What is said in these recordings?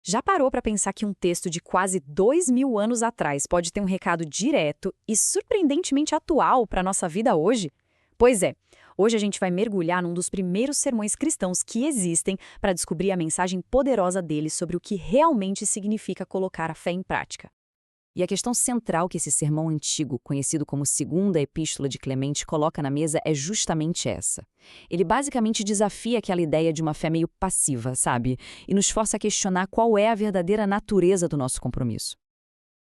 Já parou para pensar que um texto de quase 2000 anos atrás pode ter um recado direto e surpreendentemente atual para a nossa vida hoje? Pois é, hoje a gente vai mergulhar num dos primeiros sermões cristãos que existem para descobrir a mensagem poderosa dele sobre o que realmente significa colocar a fé em prática. E a questão central que esse sermão antigo, conhecido como Segunda Epístola de Clemente, coloca na mesa é justamente essa. Ele basicamente desafia aquela ideia de uma fé meio passiva, sabe? E nos força a questionar qual é a verdadeira natureza do nosso compromisso.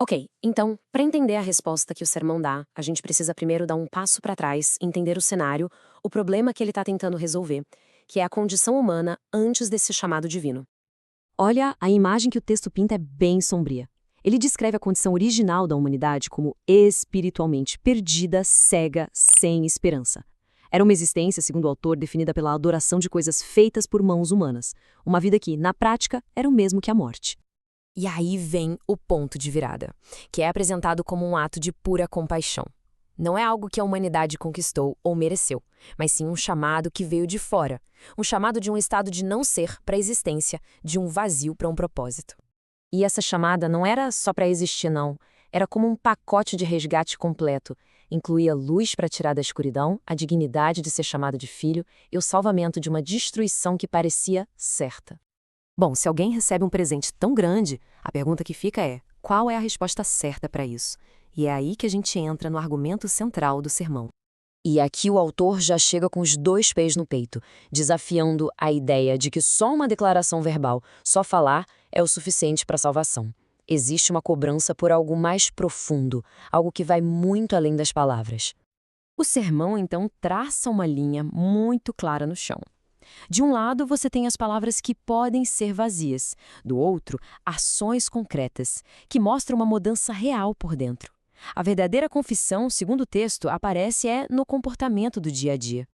Ok, então, para entender a resposta que o sermão dá, a gente precisa primeiro dar um passo para trás, entender o cenário, o problema que ele está tentando resolver, que é a condição humana antes desse chamado divino. Olha, a imagem que o texto pinta é bem sombria. Ele descreve a condição original da humanidade como espiritualmente perdida, cega, sem esperança. Era uma existência, segundo o autor, definida pela adoração de coisas feitas por mãos humanas. Uma vida que, na prática, era o mesmo que a morte. E aí vem o ponto de virada, que é apresentado como um ato de pura compaixão. Não é algo que a humanidade conquistou ou mereceu, mas sim um chamado que veio de fora, um chamado de um estado de não ser para a existência, de um vazio para um propósito. E essa chamada não era só para existir, não. Era como um pacote de resgate completo. Incluía luz para tirar da escuridão, a dignidade de ser chamado de filho e o salvamento de uma destruição que parecia certa. Bom, se alguém recebe um presente tão grande, a pergunta que fica é: qual é a resposta certa para isso? E é aí que a gente entra no argumento central do sermão. E aqui o autor já chega com os dois pés no peito, desafiando a ideia de que só uma declaração verbal, só falar, é o suficiente para a salvação. Existe uma cobrança por algo mais profundo, algo que vai muito além das palavras. O sermão, então, traça uma linha muito clara no chão. De um lado, você tem as palavras que podem ser vazias. Do outro, ações concretas, que mostram uma mudança real por dentro. A verdadeira confissão, segundo o texto, aparece no comportamento do dia a dia.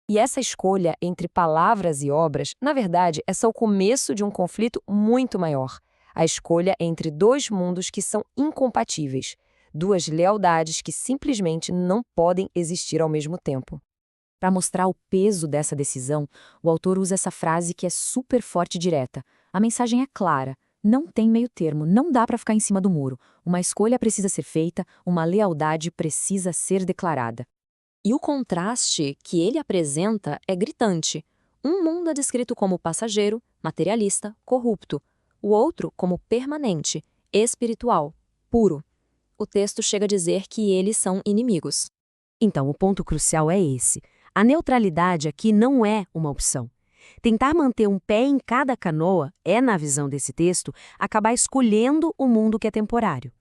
E essa escolha entre palavras e obras, na verdade, é só o começo de um conflito muito maior. A escolha entre dois mundos que são incompatíveis, duas lealdades que simplesmente não podem existir ao mesmo tempo. Para mostrar o peso dessa decisão, o autor usa essa frase que é super forte e direta. A mensagem é clara. Não tem meio termo, não dá para ficar em cima do muro. Uma escolha precisa ser feita, uma lealdade precisa ser declarada. E o contraste que ele apresenta é gritante. Um mundo é descrito como passageiro, materialista, corrupto. O outro como permanente, espiritual, puro. O texto chega a dizer que eles são inimigos. Então, o ponto crucial é esse. A neutralidade aqui não é uma opção. Tentar manter um pé em cada canoa é, na visão desse texto, acabar escolhendo o mundo que é temporário.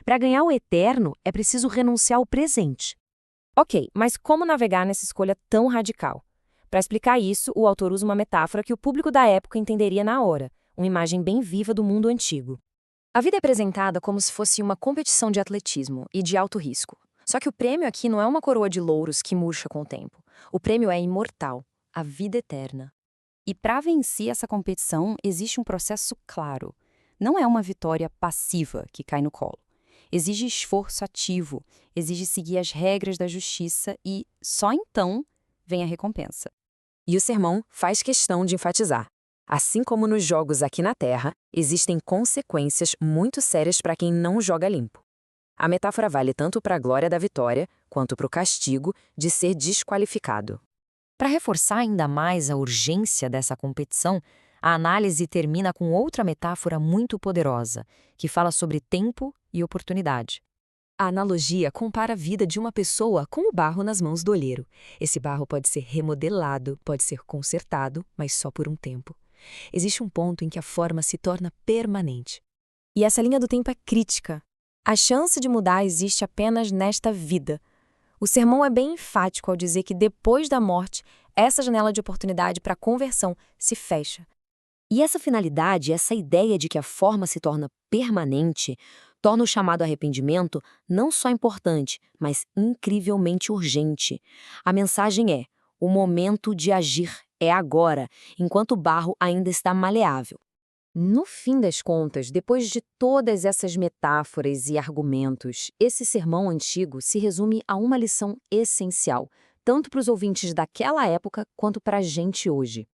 Para ganhar o eterno, é preciso renunciar ao presente. Ok, mas como navegar nessa escolha tão radical? Para explicar isso, o autor usa uma metáfora que o público da época entenderia na hora, uma imagem bem viva do mundo antigo. A vida é apresentada como se fosse uma competição de atletismo e de alto risco. Só que o prêmio aqui não é uma coroa de louros que murcha com o tempo. O prêmio é imortal, a vida eterna. E para vencer essa competição, existe um processo claro. Não é uma vitória passiva que cai no colo. Exige esforço ativo, exige seguir as regras da justiça e, só então, vem a recompensa. E o sermão faz questão de enfatizar. Assim como nos jogos aqui na Terra, existem consequências muito sérias para quem não joga limpo. A metáfora vale tanto para a glória da vitória, quanto para o castigo de ser desqualificado. Para reforçar ainda mais a urgência dessa competição, a análise termina com outra metáfora muito poderosa, que fala sobre tempo e oportunidade. A analogia compara a vida de uma pessoa com o barro nas mãos do olheiro. Esse barro pode ser remodelado, pode ser consertado, mas só por um tempo. Existe um ponto em que a forma se torna permanente. E essa linha do tempo é crítica. A chance de mudar existe apenas nesta vida. O sermão é bem enfático ao dizer que depois da morte, essa janela de oportunidade para a conversão se fecha. E essa finalidade, essa ideia de que a forma se torna permanente, torna o chamado arrependimento não só importante, mas incrivelmente urgente. A mensagem é: o momento de agir é agora, enquanto o barro ainda está maleável. No fim das contas, depois de todas essas metáforas e argumentos, esse sermão antigo se resume a uma lição essencial, tanto para os ouvintes daquela época quanto para a gente hoje.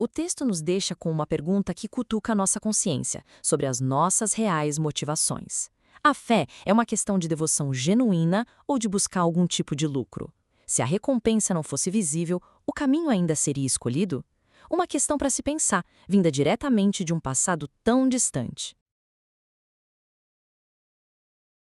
O texto nos deixa com uma pergunta que cutuca a nossa consciência sobre as nossas reais motivações. A fé é uma questão de devoção genuína ou de buscar algum tipo de lucro? Se a recompensa não fosse visível, o caminho ainda seria escolhido? Uma questão para se pensar, vinda diretamente de um passado tão distante.